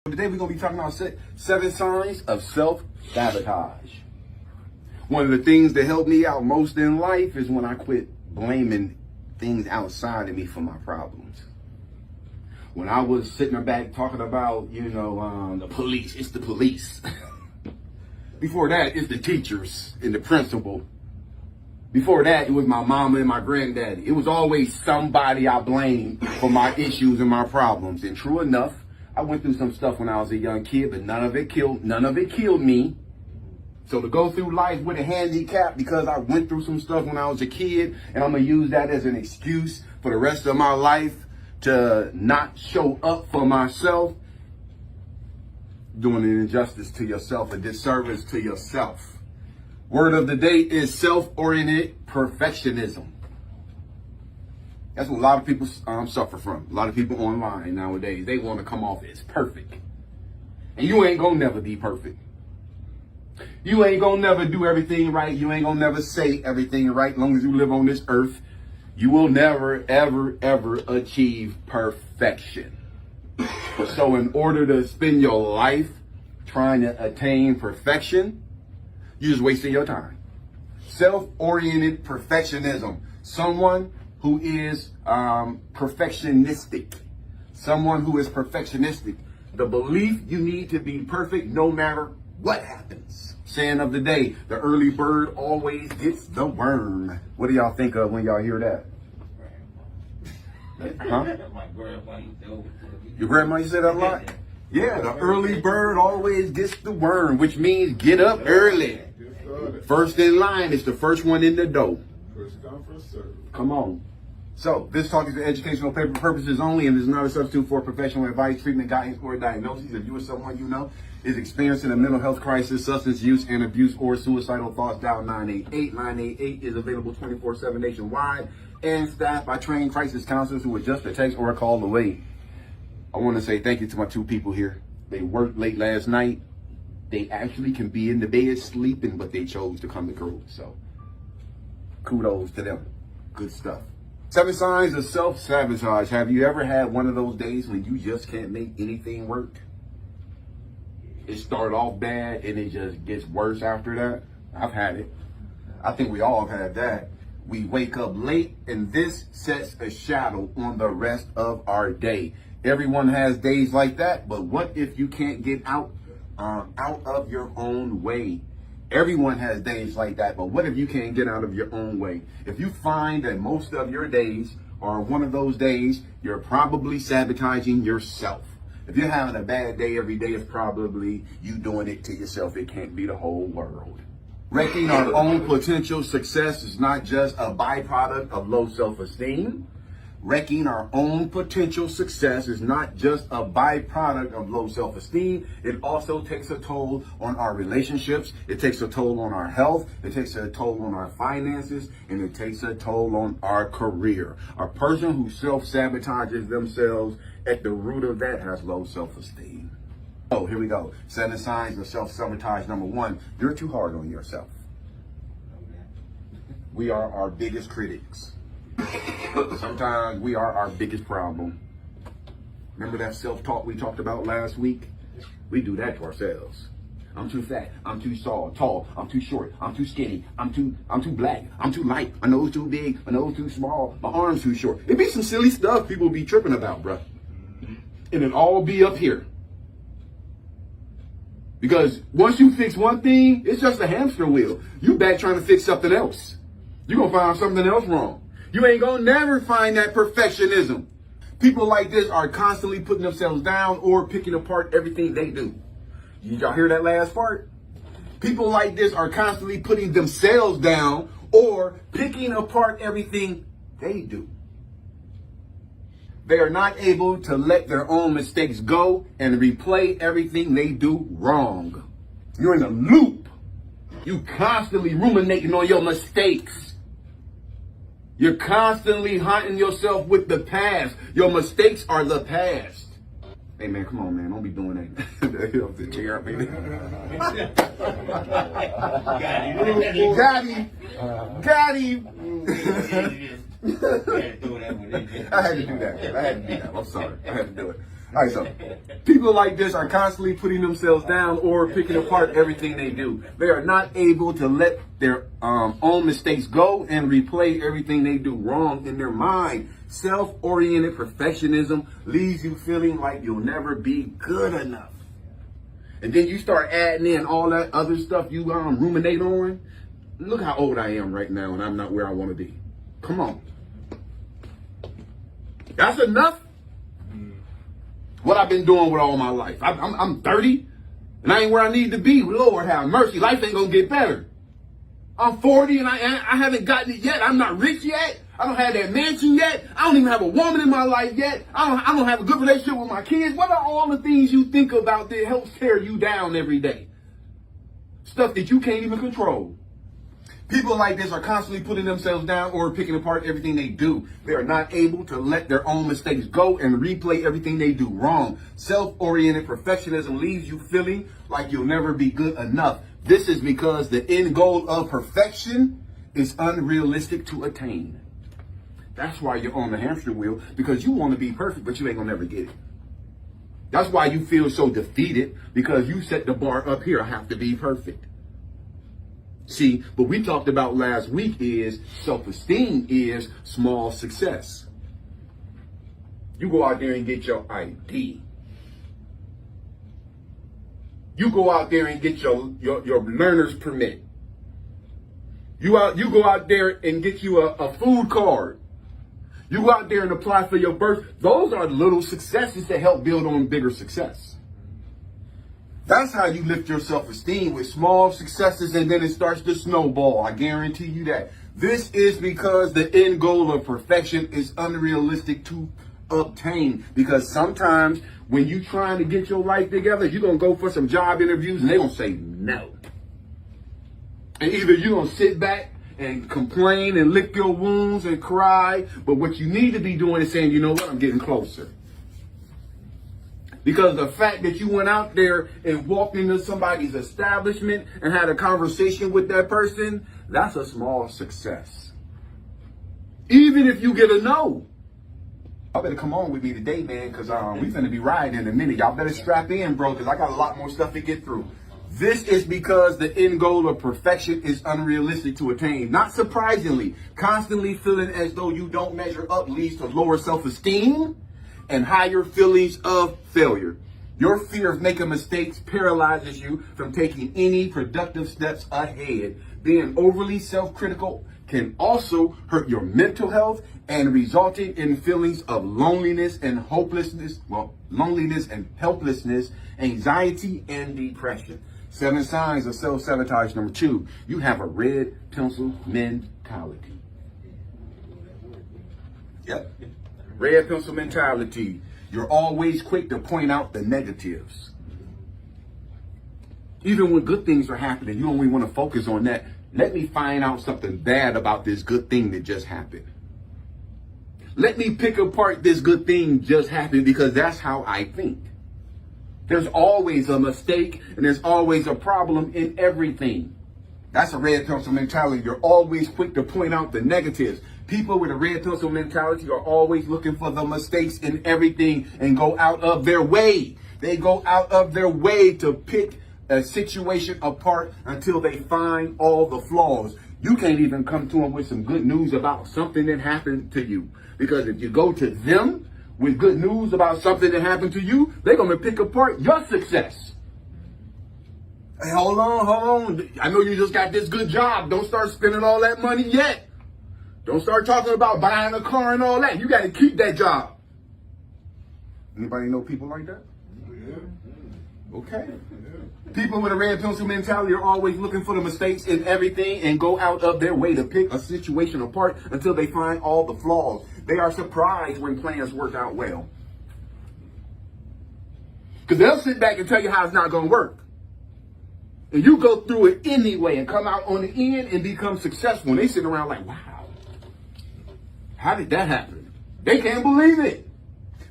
Today we're going to be talking about 7 signs of self-sabotage. One of the things that helped me out most in life is when I quit blaming things outside of me for my problems. When I was sitting back talking about, the police, it's the police. Before that, it's the teachers and the principal. Before that, it was my mama and my granddaddy. It was always somebody I blamed for my issues and my problems. And true enough, I went through some stuff when I was a young kid, but none of it killed me. So to go through life with a handicap because I went through some stuff when I was a kid, and I'm going to use that as an excuse for the rest of my life to not show up for myself, doing an injustice to yourself, a disservice to yourself. Word of the day is self-oriented perfectionism. That's what a lot of people suffer from. A lot of people online nowadays, they want to come off as perfect. And you ain't gonna never be perfect. You ain't gonna never do everything right. You ain't gonna never say everything right. As long as you live on this earth, you will never, ever, ever achieve perfection. So in order to spend your life trying to attain perfection, you're just wasting your time. Self-oriented perfectionism. Someone who is perfectionistic. Someone who is perfectionistic. The belief you need to be perfect no matter what happens. Saying of the day, the early bird always gets the worm. What do y'all think of when y'all hear that? Huh? My grandma used to. Your grandma used to say that a lot? Yeah, the early bird always gets the worm, which means get up early. First in line is the first one in the door. First come, first serve. Come on. So, this talk is for educational purposes only and is not a substitute for professional advice, treatment, guidance, or diagnosis. If you or someone you know is experiencing a mental health crisis, substance use and abuse, or suicidal thoughts, dial 988. 988 is available 24/7 nationwide and staffed by trained crisis counselors who are just a text or a call away. I want to say thank you to my 2 people here. They worked late last night. They actually can be in the bed sleeping, but they chose to come to crew. So, kudos to them. Good stuff. 7 signs of self-sabotage. Have you ever had one of those days when you just can't make anything work? It started off bad and it just gets worse after that. I've had it. I think we all have had that. We wake up late and this sets a shadow on the rest of our day. Everyone has days like that, but what if you can't get out of your own way? Everyone has days like that, but what if you can't get out of your own way? If you find that most of your days are one of those days, you're probably sabotaging yourself. If you're having a bad day every day, it's probably you doing it to yourself. It can't be the whole world. Wrecking our own potential success is not just a byproduct of low self-esteem. Wrecking our own potential success is not just a byproduct of low self-esteem. It also takes a toll on our relationships. It takes a toll on our health. It takes a toll on our finances. And it takes a toll on our career. A person who self-sabotages themselves, at the root of that has low self-esteem. Oh, here we go. 7 signs of self-sabotage. Number 1, you're too hard on yourself. We are our biggest critics. Sometimes we are our biggest problem. Remember that self-talk we talked about last week? We do that to ourselves. I'm too fat. I'm too tall. I'm too short. I'm too skinny. I'm too black. I'm too light. My nose too big. My nose too small. My arms too short. It be some silly stuff people be tripping about, bruh. And it all be up here. Because once you fix one thing, it's just a hamster wheel. You back trying to fix something else. You're going to find something else wrong. You ain't gonna never find that perfectionism. People like this are constantly putting themselves down or picking apart everything they do. Did y'all hear that last part? People like this are constantly putting themselves down or picking apart everything they do. They are not able to let their own mistakes go and replay everything they do wrong. You're in a loop. You constantly ruminating on your mistakes. You're constantly haunting yourself with the past. Your mistakes are the past. Hey man, come on man, don't be doing that. Got him. I had to do that. I'm sorry. I had to do it. All right, so people like this are constantly putting themselves down or picking apart everything they do. They are not able to let their own mistakes go and replay everything they do wrong in their mind. Self-oriented perfectionism leaves you feeling like you'll never be good enough. And then you start adding in all that other stuff you ruminate on. Look how old I am right now and I'm not where I want to be. Come on. That's enough. What I've been doing with all my life. I'm 30 and I ain't where I need to be. Lord have mercy. Life ain't gonna get better. I'm 40 and I haven't gotten it yet. I'm not rich yet. I don't have that mansion yet. I don't even have a woman in my life yet. I don't have a good relationship with my kids. What are all the things you think about that helps tear you down every day? Stuff that you can't even control. People like this are constantly putting themselves down or picking apart everything they do. They are not able to let their own mistakes go and replay everything they do wrong. Self-oriented perfectionism leaves you feeling like you'll never be good enough. This is because the end goal of perfection is unrealistic to attain. That's why you're on the hamster wheel, because you want to be perfect, but you ain't gonna never get it. That's why you feel so defeated, because you set the bar up here. I have to be perfect. See, what we talked about last week is self-esteem is small success. You go out there and get your ID. You go out there and get your learner's permit. You go out there and get you a food card. You go out there and apply for your birth. Those are little successes that help build on bigger success. That's how you lift your self-esteem, with small successes, and then it starts to snowball. I guarantee you that. This is because the end goal of perfection is unrealistic to obtain. Because sometimes when you're trying to get your life together, you're going to go for some job interviews and they're going to say no. And either you're going to sit back and complain and lick your wounds and cry, but what you need to be doing is saying, you know what, I'm getting closer. Because the fact that you went out there and walked into somebody's establishment and had a conversation with that person, that's a small success. Even if you get a no. Y'all better come on with me today, man, because we finna be riding in a minute. Y'all better strap in, bro, because I got a lot more stuff to get through. This is because the end goal of perfection is unrealistic to attain. Not surprisingly, constantly feeling as though you don't measure up leads to lower self-esteem and higher feelings of failure. Your fear of making mistakes paralyzes you from taking any productive steps ahead. Being overly self-critical can also hurt your mental health and resulting in feelings of loneliness and hopelessness. Well, loneliness and helplessness, anxiety and depression. 7 signs of self-sabotage. Number 2, you have a red pencil mentality. Yep. Red pencil mentality. You're always quick to point out the negatives. Even when good things are happening, you only want to focus on that. Let me find out something bad about this good thing that just happened. Let me pick apart this good thing just happened, because that's how I think. There's always a mistake and there's always a problem in everything. That's a red pencil mentality. You're always quick to point out the negatives. People with a red pencil mentality are always looking for the mistakes in everything and go out of their way. They go out of their way to pick a situation apart until they find all the flaws. You can't even come to them with some good news about something that happened to you. Because if you go to them with good news about something that happened to you, they're going to pick apart your success. Hey, hold on. I know you just got this good job. Don't start spending all that money yet. Don't start talking about buying a car and all that. You got to keep that job. Anybody know people like that? Yeah. Okay. People with a red pencil mentality are always looking for the mistakes in everything and go out of their way to pick a situation apart until they find all the flaws. They are surprised when plans work out well. Because they'll sit back and tell you how it's not going to work. And you go through it anyway and come out on the end and become successful. And they sit around like, wow, how did that happen? They can't believe it.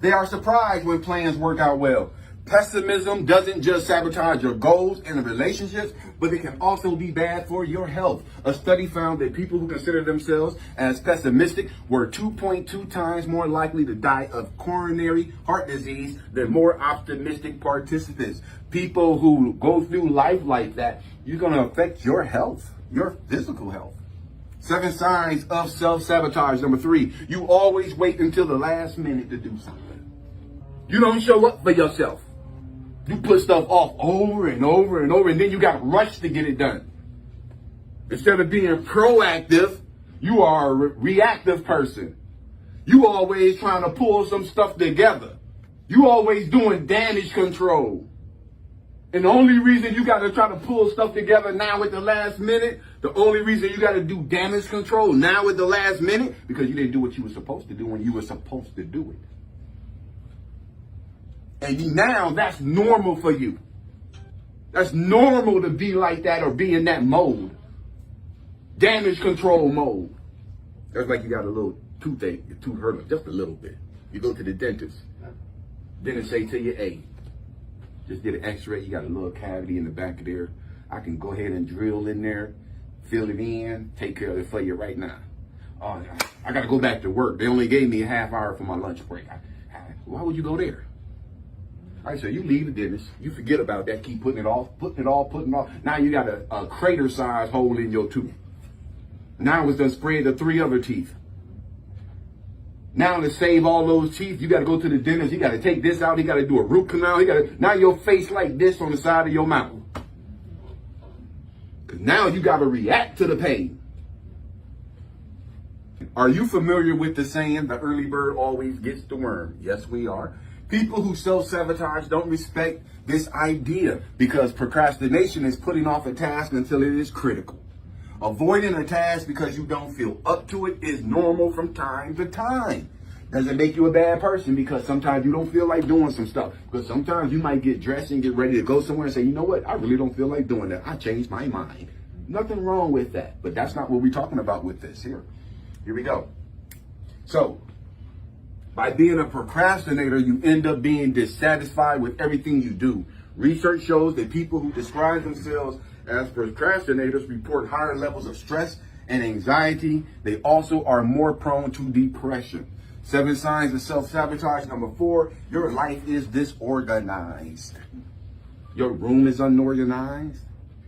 They are surprised when plans work out well. Pessimism doesn't just sabotage your goals and relationships, but it can also be bad for your health. A study found that people who consider themselves as pessimistic were 2.2 times more likely to die of coronary heart disease than more optimistic participants. People who go through life like that, you're going to affect your health, your physical health. 7 signs of self-sabotage. Number 3, you always wait until the last minute to do something. You don't show up for yourself. You put stuff off over and over and over, and then you got to rush to get it done. Instead of being proactive, you are a reactive person. You always trying to pull some stuff together. You always doing damage control. And the only reason you got to try to pull stuff together now at the last minute, the only reason you got to do damage control now at the last minute, because you didn't do what you were supposed to do when you were supposed to do it. And now that's normal for you. That's normal to be like that or be in that mode. Damage control mode. That's like you got a little toothache, your tooth hurt just a little bit. You go to the dentist. Dentist say to you, hey, just did an x-ray, you got a little cavity in the back of there. I can go ahead and drill in there, fill it in, take care of it for you right now. Oh, I got to go back to work. They only gave me a half hour for my lunch break. Why would you go there? All right, so you leave the dentist, you forget about that, keep putting it off. Now you got a crater-sized hole in your tooth. Now it's done spread to 3 other teeth. Now to save all those teeth, you got to go to the dentist. You got to take this out. You got to do a root canal. Now your face like this on the side of your mouth. Because now you got to react to the pain. Are you familiar with the saying, the early bird always gets the worm? Yes, we are. People who self-sabotage don't respect this idea because procrastination is putting off a task until it is critical. Avoiding a task because you don't feel up to it is normal from time to time. Doesn't make you a bad person because sometimes you don't feel like doing some stuff. Because sometimes you might get dressed and get ready to go somewhere and say, you know what, I really don't feel like doing that. I changed my mind. Nothing wrong with that. But that's not what we're talking about with this here. Here we go. So, by being a procrastinator, you end up being dissatisfied with everything you do. Research shows that people who describe themselves as procrastinators report higher levels of stress and anxiety. They also are more prone to depression. 7 signs of self-sabotage. Number 4, your life is disorganized. Your room is unorganized.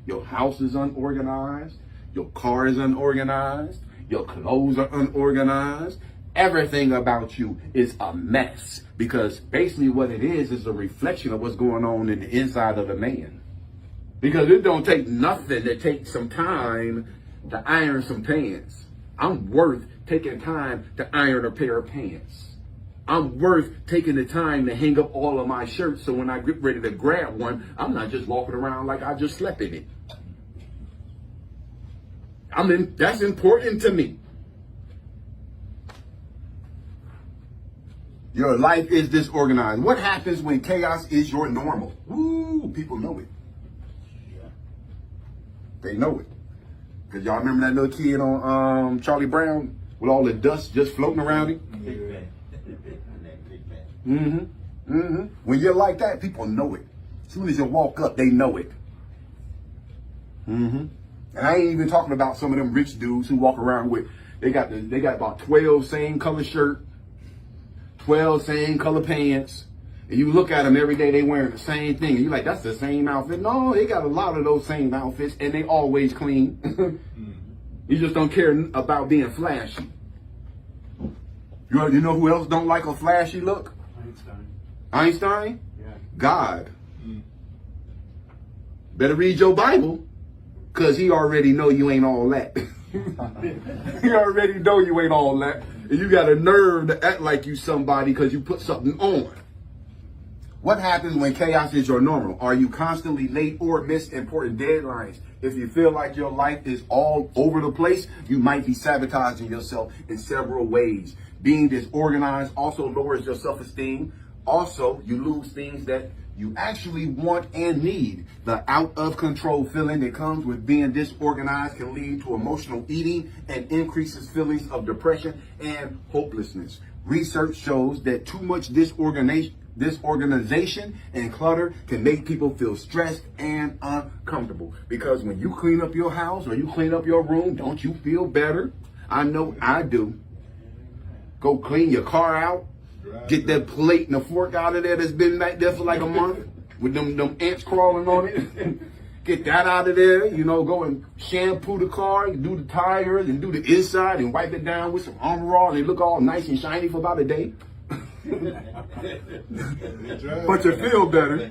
Your house is unorganized. Your car is unorganized. Your clothes are unorganized. Everything about you is a mess because basically what it is a reflection of what's going on in the inside of the man. Because it don't take nothing to take some time to iron some pants. I'm worth taking time to iron a pair of pants. I'm worth taking the time to hang up all of my shirts so when I get ready to grab one, I'm not just walking around like I just slept in it. That's important to me. Your life is disorganized. What happens when chaos is your normal? Woo, people know it. They know it. Because y'all remember that little kid on Charlie Brown with all the dust just floating around him? When you're like that, people know it. As soon as you walk up, they know it. And I ain't even talking about some of them rich dudes who walk around with, they got about 12 same color shirt, 12 same color pants, and you look at them every day, they wearing the same thing, and you're like, that's the same outfit. No, they got a lot of those same outfits, and they always clean. You just don't care about being flashy. You know who else don't like a flashy look? Einstein? Yeah. God. Better read your Bible, because he already know you ain't all that. He already know you ain't all that. And you got a nerve to act like you somebody because you put something on. What happens when chaos is your normal? Are you constantly late or miss important deadlines? If you feel like your life is all over the place, you might be sabotaging yourself in several ways. Being disorganized also lowers your self-esteem. Also, you lose things that you actually want and need. The out of control feeling that comes with being disorganized can lead to emotional eating and increases feelings of depression and hopelessness. Research shows that too much disorganization Disorganization and clutter can make people feel stressed and uncomfortable. Because when you clean up your house or you clean up your room, don't you feel better? I know I do. Go clean your car out. Get that plate and the fork out of there that's been back there for like a month with them ants crawling on it. Get that out of there, you know, go and shampoo the car, do the tires and do the inside and wipe it down with some Armor All and they look all nice and shiny for about a day. But you feel better.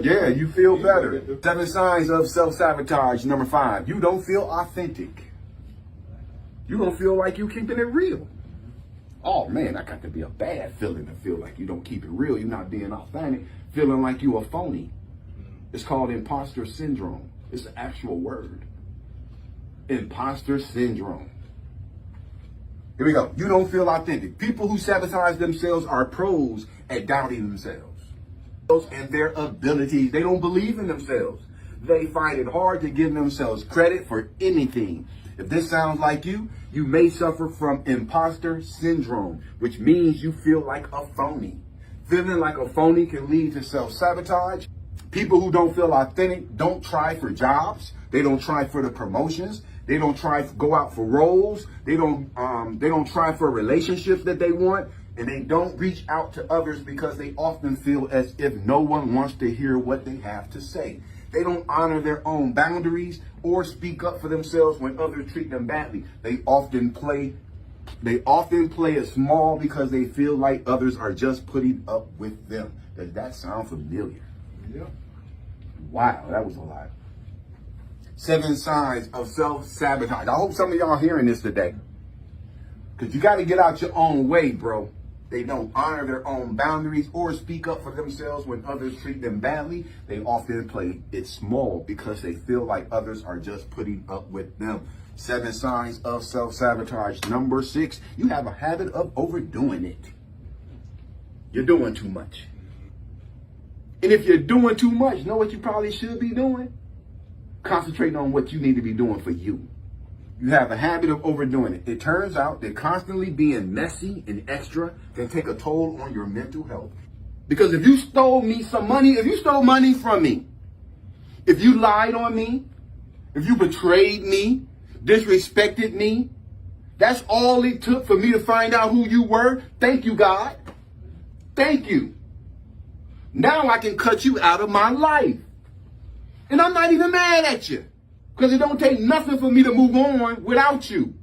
Yeah, you feel better. 7 signs of self-sabotage. Number 5, you don't feel authentic. You don't feel like you keeping it real. Oh man, that got to be a bad feeling to feel like you don't keep it real. You're not being authentic, feeling like you a phony. It's called imposter syndrome. It's an actual word. Imposter syndrome. Here we go. You don't feel authentic. People who sabotage themselves are pros at doubting themselves and their abilities. They don't believe in themselves. They find it hard to give themselves credit for anything. If this sounds like you may suffer from imposter syndrome, which means you feel like a phony. Feeling like a phony can lead to self-sabotage. People who don't feel authentic don't try for jobs. They don't try for the promotions. They don't try to go out for roles. They don't try for relationships that they want. And they don't reach out to others because they often feel as if no one wants to hear what they have to say. They don't honor their own boundaries or speak up for themselves when others treat them badly. They often play it small because they feel like others are just putting up with them. Does that sound familiar? Yeah. Wow, that was a lot. 7 signs of self-sabotage. I hope some of y'all hearing this today. Because you got to get out your own way, bro. They don't honor their own boundaries or speak up for themselves when others treat them badly. They often play it small because they feel like others are just putting up with them. 7 signs of self-sabotage. Number 6, you have a habit of overdoing it. You're doing too much. And if you're doing too much, know what you probably should be doing? Concentrating on what you need to be doing for you. You have a habit of overdoing it. It turns out that constantly being messy and extra can take a toll on your mental health. Because if you stole me some money, if you stole money from me, if you lied on me, if you betrayed me, disrespected me, that's all it took for me to find out who you were. Thank you, God. Thank you. Now I can cut you out of my life. And I'm not even mad at you. Because it don't take nothing for me to move on without you.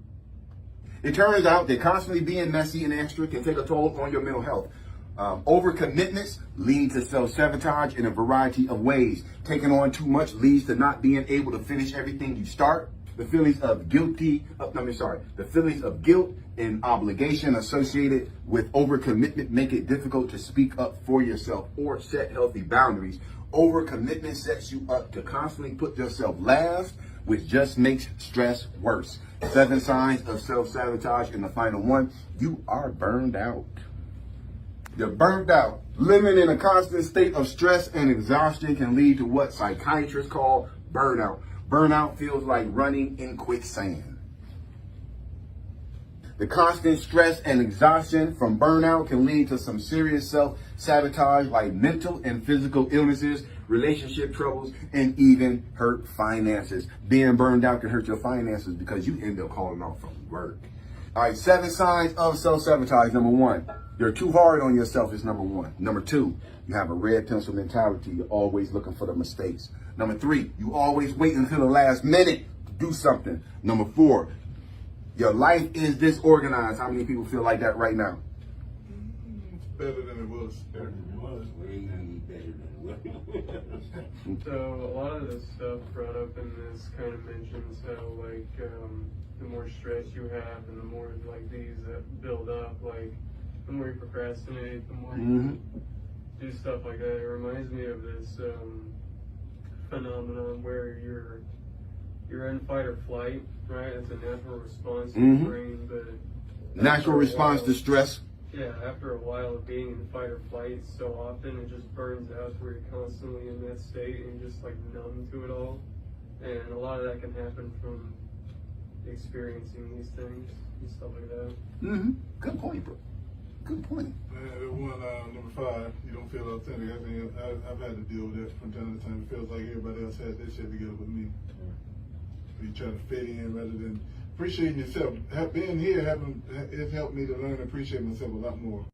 It turns out that constantly being messy and extra can take a toll on your mental health. Overcommitments lead to self-sabotage in a variety of ways. Taking on too much leads to not being able to finish everything you start. The feelings of the feelings of guilt and obligation associated with overcommitment make it difficult to speak up for yourself or set healthy boundaries. Overcommitment sets you up to constantly put yourself last, which just makes stress worse. 7 signs of self-sabotage, and the final one, you are burned out. You're burned out. Living in a constant state of stress and exhaustion can lead to what psychiatrists call burnout. Burnout feels like running in quicksand. The constant stress and exhaustion from burnout can lead to some serious self-sabotage like mental and physical illnesses, relationship troubles, and even hurt finances. Being burned out can hurt your finances because you end up calling off from work. All right, 7 signs of self-sabotage. Number 1, you're too hard on yourself is number 1. Number 2, you have a red pencil mentality. You're always looking for the mistakes. Number 3, you always wait until the last minute to do something. Number 4, your life is disorganized. How many people feel like that right now? It's better than it was. Way better than it was. So a lot of the stuff brought up in this kind of mentions how like the more stress you have and the more like these that build up, like the more you procrastinate, the more you do stuff like that. It reminds me of this phenomenon where you're in fight or flight, right? It's a natural response to your brain, but natural response to stress. Yeah, after a while of being in fight or flight so often, it just burns out where you're constantly in that state and you're just like numb to it all. And a lot of that can happen from experiencing these things and stuff like that. Good point, bro. Good point. The one, number 5, you don't feel authentic. I mean, I've had to deal with that from time to time. It feels like everybody else has their shit together with me. You try to fit in rather than appreciating yourself. Being here, it's helped me to learn to appreciate myself a lot more.